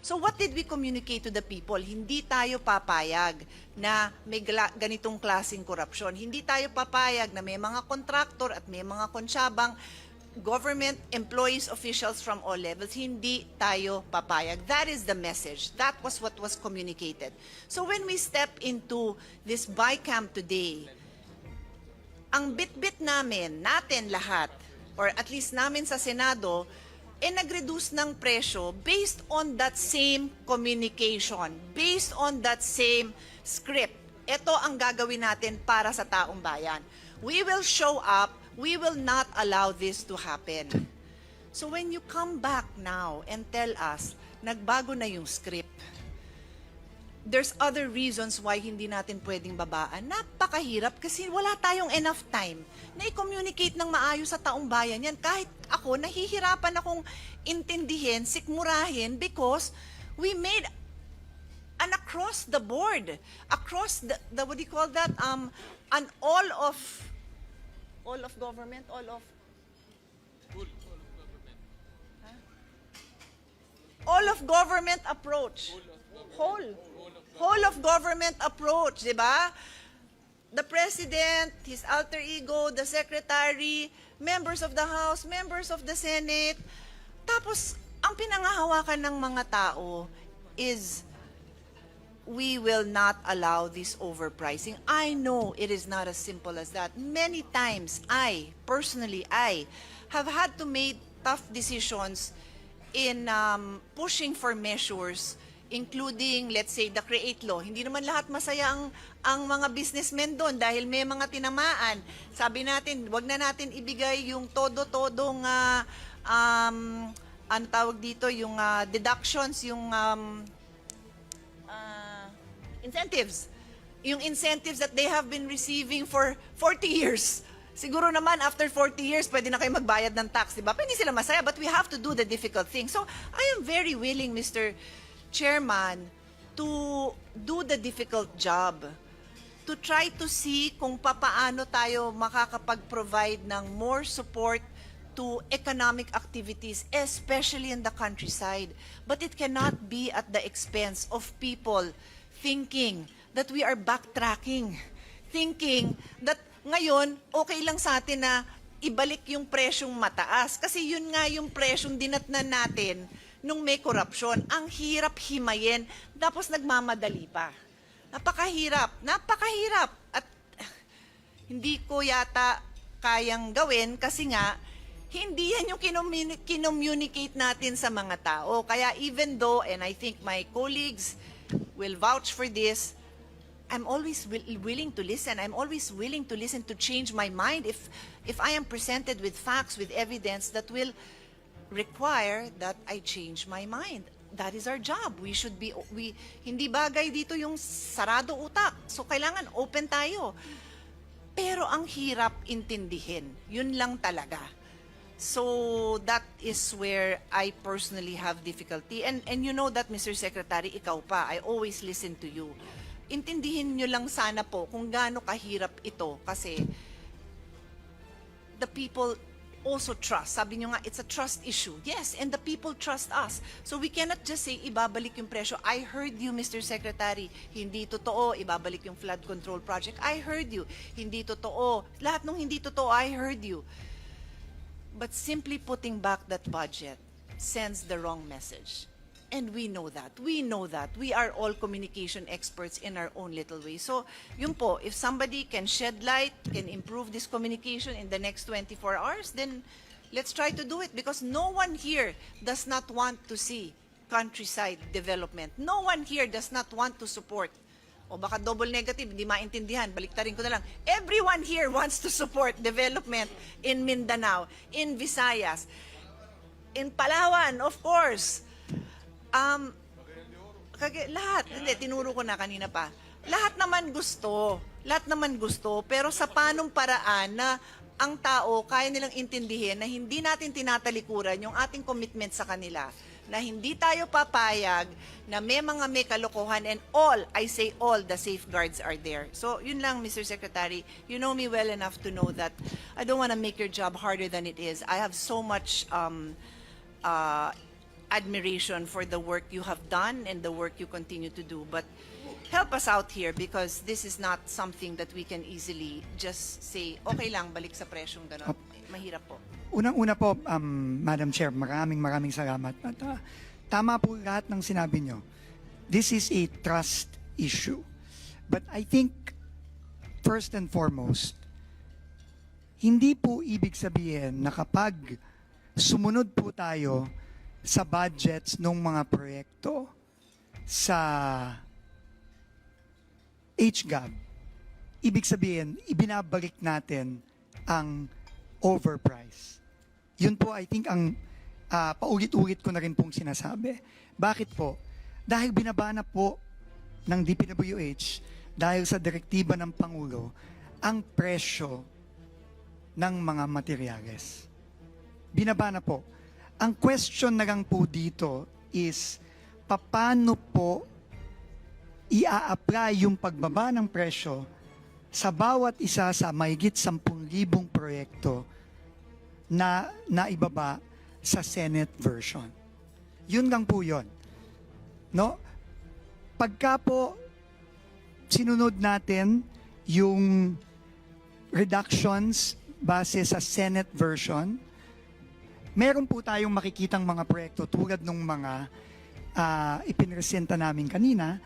So what did we communicate to the people? Hindi tayo papayag na may ganitong klaseng korupsyon. Hindi tayo papayag na may mga kontraktor at may mga konsyabang government employees, officials from all levels. Hindi tayo papayag. That is the message. That was what was communicated. So when we step into this BICAM today, ang bit-bit natin lahat, or at least namin sa Senado, nag-reduce ng presyo based on that same communication, based on that same script. Ito ang gagawin natin para sa taong bayan. We will show up, we will not allow this to happen. So when you come back now and tell us, nagbago na yung script, there's other reasons why hindi natin pwedeng babaan. Napakahirap kasi wala tayong enough time na i-communicate ng maayos sa taong bayan yan. Kahit ako, nahihirapan akong intindihin, sikmurahin because we made an across the board, across the what do you call that? An all of government, all of government approach. Whole of government approach, di ba? The president, his alter ego, the secretary, members of the House, members of the Senate. Tapos, ang pinangahawakan ng mga tao is we will not allow this overpricing. I know it is not as simple as that. Many times, personally, I have had to make tough decisions in pushing for measures including, let's say, the CREATE law. Hindi naman lahat masaya ang mga businessmen doon dahil may mga tinamaan. Sabi natin, wag na natin ibigay yung todo-todong, ano tawag dito, yung deductions, yung incentives. Yung incentives that they have been receiving for 40 years. Siguro naman, after 40 years, pwede na kayo magbayad ng tax, di ba? Pwede sila masaya, but we have to do the difficult thing. So, I am very willing, Mr. Chairman, to do the difficult job, to try to see kung papaano tayo makakapag-provide ng more support to economic activities, especially in the countryside. But it cannot be at the expense of people thinking that we are backtracking, thinking that ngayon, okay lang sa atin na ibalik yung presyong mataas. Kasi yun nga yung presyong dinatnan natin nung may korupsyon. Ang hirap himayin, tapos nagmamadali pa. Napakahirap. At hindi ko yata kayang gawin kasi nga, hindi yan yung kinommunicate natin sa mga tao. Kaya even though, and I think my colleagues will vouch for this, I'm always willing to listen. I'm always willing to listen, to change my mind if I am presented with facts, with evidence that will require that I change my mind. That is our job. Hindi bagay dito yung sarado utak. So kailangan open tayo. Pero ang hirap intindihin. Yun lang talaga. So that is where I personally have difficulty. And you know that, Mr. Secretary, ikaw pa, I always listen to you. Intindihin nyo lang sana po kung gaano kahirap ito kasi the people also trust. Sabi nyo nga, it's a trust issue. Yes, and the people trust us. So we cannot just say, ibabalik yung presyo. I heard you, Mr. Secretary. Hindi totoo, ibabalik yung flood control project. I heard you. Hindi totoo. Lahat ng hindi totoo, I heard you. But simply putting back that budget sends the wrong message. And we know that. We know that. We are all communication experts in our own little way. So, yun po, if somebody can shed light, can improve this communication in the next 24 hours, then let's try to do it because no one here does not want to see countryside development. No one here does not want to support. O baka double negative, hindi maintindihan. Baliktarin ko na lang. Everyone here wants to support development in Mindanao, in Visayas, in Palawan, of course. Lahat, hindi, tinuro ko na kanina pa. Lahat naman gusto, pero sa panong paraan na ang tao kaya nilang intindihin na hindi natin tinatalikuran yung ating commitment sa kanila, na hindi tayo papayag na may kalokohan and all, I say all, the safeguards are there. So, yun lang, Mr. Secretary. You know me well enough to know that I don't want to make your job harder than it is. I have so much admiration for the work you have done and the work you continue to do. But help us out here because this is not something that we can easily just say, okay lang, balik sa presyong gano'n. Mahirap po. Unang-una po, Madam Chair, maraming salamat. At tama po lahat ng sinabi nyo. This is a trust issue. But I think, first and foremost, hindi po ibig sabihin na kapag sumunod po tayo sa budgets ng mga proyekto sa HGAB, ibig sabihin, ibinabalik natin ang overprice. Yun po, I think, ang paulit-ulit ko na rin pong sinasabi. Bakit po? Dahil binaba na po ng DPWH, dahil sa direktiba ng Pangulo, ang presyo ng mga materyales. Binaba na po. Ang question na lang po dito is, paano po ia-apply yung pagbaba ng presyo sa bawat isa sa mahigit 10,000 proyekto na naibaba sa Senate version. Yun lang po yun. No? Pagka po sinunod natin yung reductions base sa Senate version, meron po tayong makikitang mga proyekto tulad ng mga ipinresenta namin kanina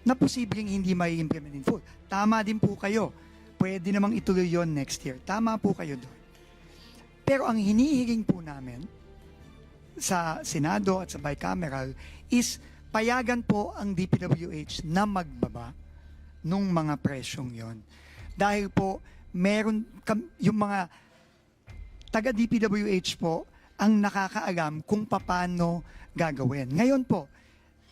na posibleng hindi may implement in full. Tama din po kayo. Pwede namang ituloy yon next year. Tama po kayo doon. Pero ang hinihiling po namin sa Senado at sa bicameral is payagan po ang DPWH na magbaba nung mga presyong yon. Dahil po, meron yung mga taga-DPWH po ang nakakaalam kung paano gagawin. Ngayon po,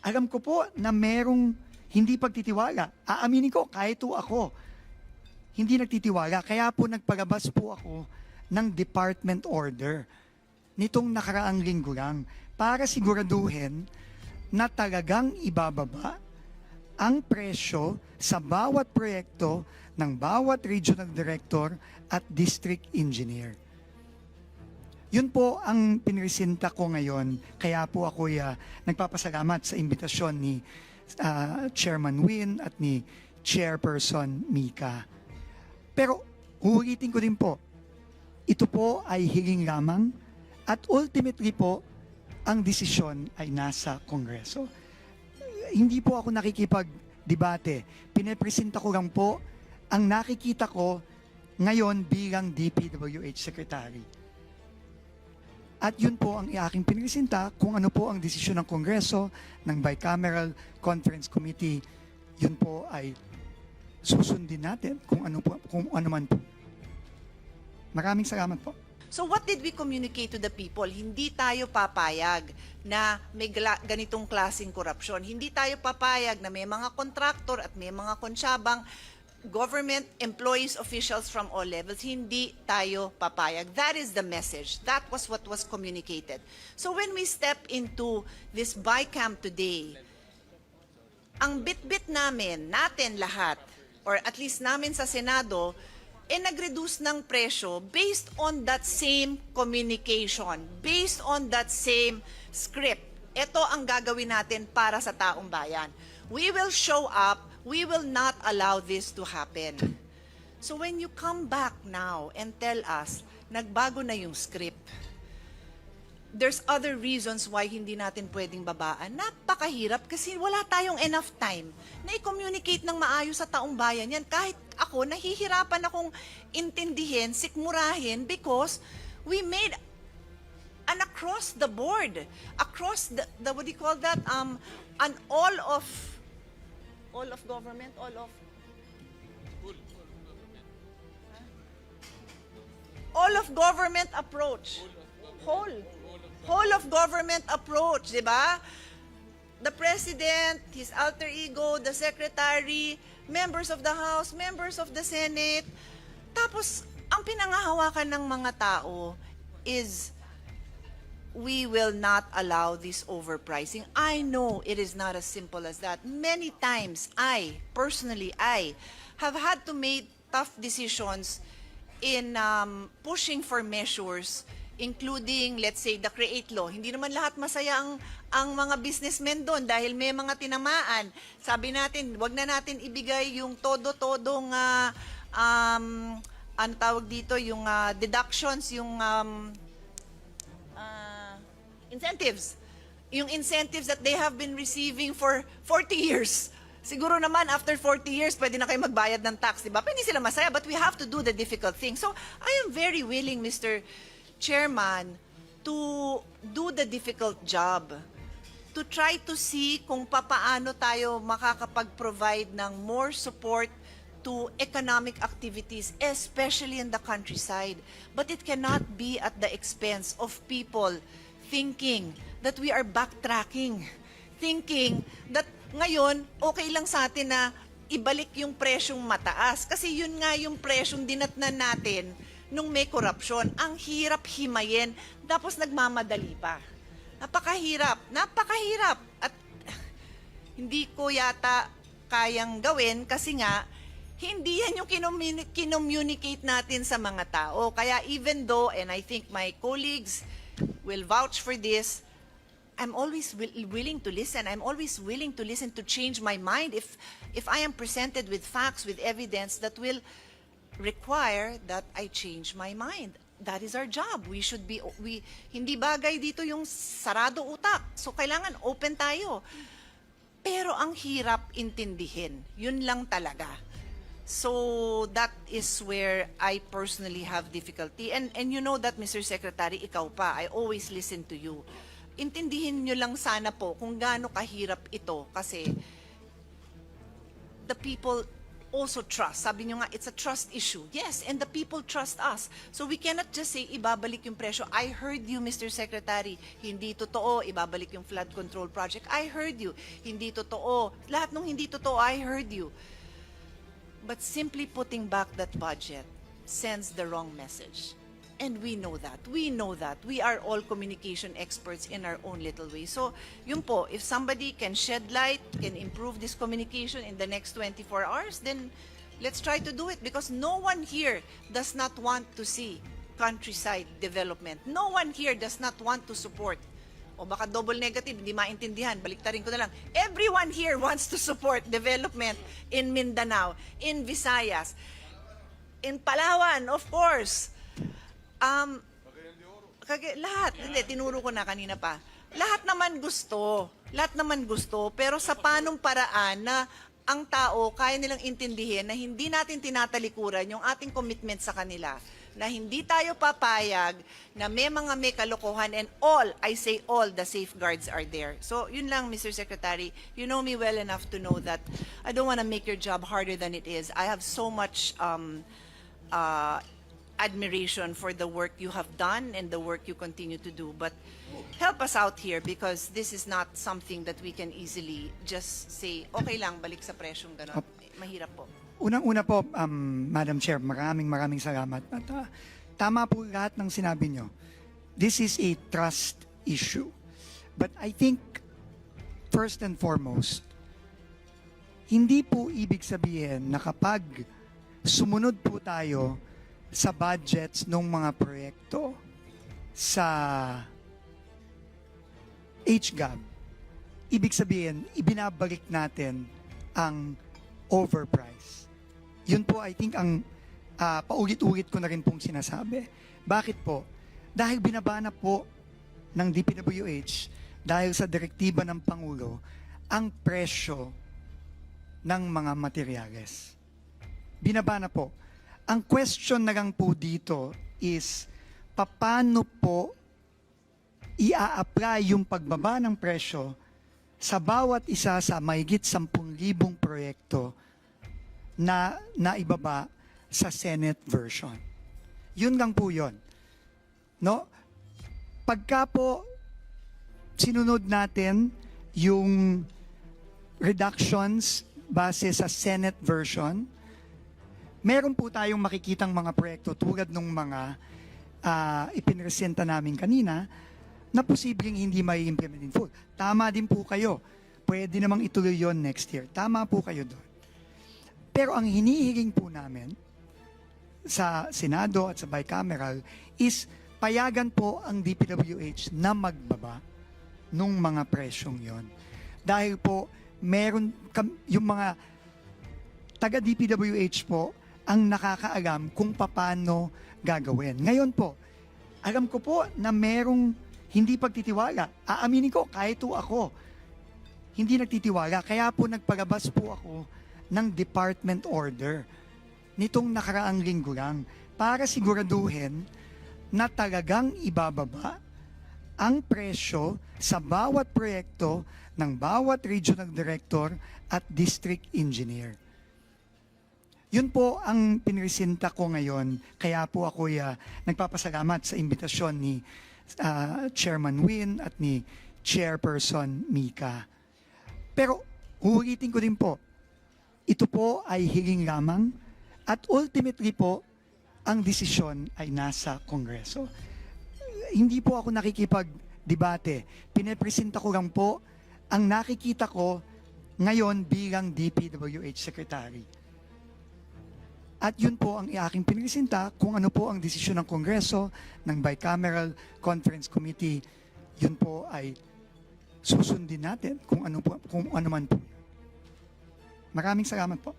alam ko po na merong hindi pagtitiwala. Aaminin ko, kahit po ako, hindi nagtitiwala. Kaya po nagpalabas po ako ng department order nitong nakaraang linggo lang para siguraduhin na talagang ibababa ang presyo sa bawat proyekto ng bawat regional director at district engineer. Yun po ang pinresinta ko ngayon. Kaya po ako nagpapasalamat sa imbitasyon ni Chairman Win at ni Chairperson Mika. Pero uulitin ko din po, ito po ay hiling lamang at ultimately po, ang desisyon ay nasa Kongreso. Hindi po ako nakikipag-debate. Pinepresenta ko lang po ang nakikita ko ngayon bilang DPWH Secretary. At yun po ang aking pinresinta kung ano po ang desisyon ng Kongreso, ng Bicameral Conference Committee. Yun po ay susundin natin kung ano man po. Maraming salamat po. So what did we communicate to the people? Hindi tayo papayag na may ganitong klaseng korupsyon. Hindi tayo papayag na may mga kontraktor at may mga konsyabang government employees, officials from all levels. Hindi tayo papayag. That is the message. That was what was communicated. So when we step into this BICAM today, ang bit-bit natin lahat, or at least namin sa Senado, nag-reduce ng presyo based on that same communication, based on that same script. Ito ang gagawin natin para sa taong bayan. We will show up. We will not allow this to happen. So when you come back now and tell us, nagbago na yung script, there's other reasons why hindi natin pwedeng babaan. Napakahirap kasi wala tayong enough time na i-communicate ng maayos sa taong bayan yan. Kahit ako, nahihirapan akong intindihin, sikmurahin because we made an across the board, across the what do you call that? An all of government, all of government approach. Whole of government approach, di ba? The president, his alter ego, the secretary, members of the House, members of the Senate. Tapos, ang pinangahawakan ng mga tao is we will not allow this overpricing. I know it is not as simple as that. Many times, personally, I have had to make tough decisions in pushing for measures including, let's say, the Create Law. Hindi naman lahat masaya ang mga businessmen doon dahil may mga tinamaan. Sabi natin, wag na natin ibigay yung todo-todong, ano tawag dito, yung deductions, yung incentives. Yung incentives that they have been receiving for 40 years. Siguro naman, after 40 years, pwede na kayo magbayad ng tax, di ba? Pwede sila masaya, but we have to do the difficult thing. So, I am very willing, Mr. Chairman, to do the difficult job. To try to see kung papaano tayo makakapag-provide ng more support to economic activities, especially in the countryside. But it cannot be at the expense of people thinking that we are backtracking. Thinking that ngayon, okay lang sa atin na ibalik yung presyong mataas. Kasi yun nga yung presyong dinatnan natin nung may korupsyon. Ang hirap himayin, tapos nagmamadali pa. Napakahirap. At hindi ko yata kayang gawin kasi nga, hindi yan yung kinommunicate natin sa mga tao. Kaya even though, and I think my colleagues will vouch for this, I'm always willing to listen. I'm always willing to listen, to change my mind if I am presented with facts, with evidence that will require that I change my mind. That is our job. Hindi bagay dito yung sarado utak. So kailangan open tayo. Pero ang hirap intindihin. Yun lang talaga. So that is where I personally have difficulty. And you know that, Mr. Secretary, ikaw pa, I always listen to you. Intindihin nyo lang sana po kung gaano kahirap ito kasi the people also trust. Sabi nyo nga, it's a trust issue. Yes, and the people trust us. So we cannot just say, ibabalik yung presyo. I heard you, Mr. Secretary. Hindi totoo, ibabalik yung flood control project. I heard you. Hindi totoo. Lahat ng hindi totoo, I heard you. But simply putting back that budget sends the wrong message. And we know that. We know that. We are all communication experts in our own little way. So, yun po, if somebody can shed light, can improve this communication in the next 24 hours, then let's try to do it because no one here does not want to see countryside development. No one here does not want to support. O baka double negative, hindi maintindihan. Baliktarin ko na lang. Everyone here wants to support development in Mindanao, in Visayas, in Palawan, of course. Lahat, hindi, tinuro ko na kanina pa. Lahat naman gusto, pero sa panong paraan na ang tao kaya nilang intindihin na hindi natin tinatalikuran yung ating commitment sa kanila, na hindi tayo papayag na may kalokohan, and all, I say all, the safeguards are there. So, yun lang, Mr. Secretary. You know me well enough to know that I don't want to make your job harder than it is. I have so much admiration for the work you have done and the work you continue to do. But help us out here because this is not something that we can easily just say, okay lang, balik sa presyong gano'n. Mahirap po. Unang-una po, Madam Chair, maraming salamat. At tama po lahat ng sinabi nyo. This is a trust issue. But I think, first and foremost, hindi po ibig sabihin na kapag sumunod po tayo sa budgets ng mga proyekto sa HGAB, ibig sabihin, ibinabalik natin ang overprice. Yun po, I think, ang paulit-ulit ko na rin pong sinasabi. Bakit po? Dahil binabana po ng DPWH, dahil sa direktiba ng Pangulo, ang presyo ng mga materyales. Binabana po. Ang question na lang po dito is, paano po ia-apply yung pagbaba ng presyo sa bawat isa sa mahigit 10,000 proyekto na naibaba sa Senate version. Yun lang po yun. No? Pagka po sinunod natin yung reductions base sa Senate version, meron po tayong makikitang mga proyekto tulad ng mga ipinresenta namin kanina na posibleng hindi may implement in full. Tama din po kayo. Pwede namang ituloy yon next year. Tama po kayo doon. Pero ang hinihiling po namin sa Senado at sa bicameral is payagan po ang DPWH na magbaba nung mga presyong yon. Dahil po, yung mga taga DPWH po ang nakakaalam kung paano gagawin. Ngayon po, alam ko po na merong hindi pagtitiwala. Aaminin ko, kahit po ako, hindi nagtitiwala. Kaya po nagpalabas po ako ng department order nitong nakaraang linggo lang para siguraduhin na talagang ibababa ang presyo sa bawat proyekto ng bawat regional director at district engineer. Yun po ang pinresinta ko ngayon. Kaya po ako nagpapasalamat sa imbitasyon ni Chairman Win at ni Chairperson Mika. Pero uulitin ko din po, ito po ay hiling lamang at ultimately po, ang desisyon ay nasa Kongreso. Hindi po ako nakikipag-debate. Pinepresenta ko lang po ang nakikita ko ngayon bilang DPWH Secretary. At yun po ang aking pinresinta kung ano po ang desisyon ng Kongreso, ng Bicameral Conference Committee. Yun po ay susundin natin kung ano man po. Maraming salamat po.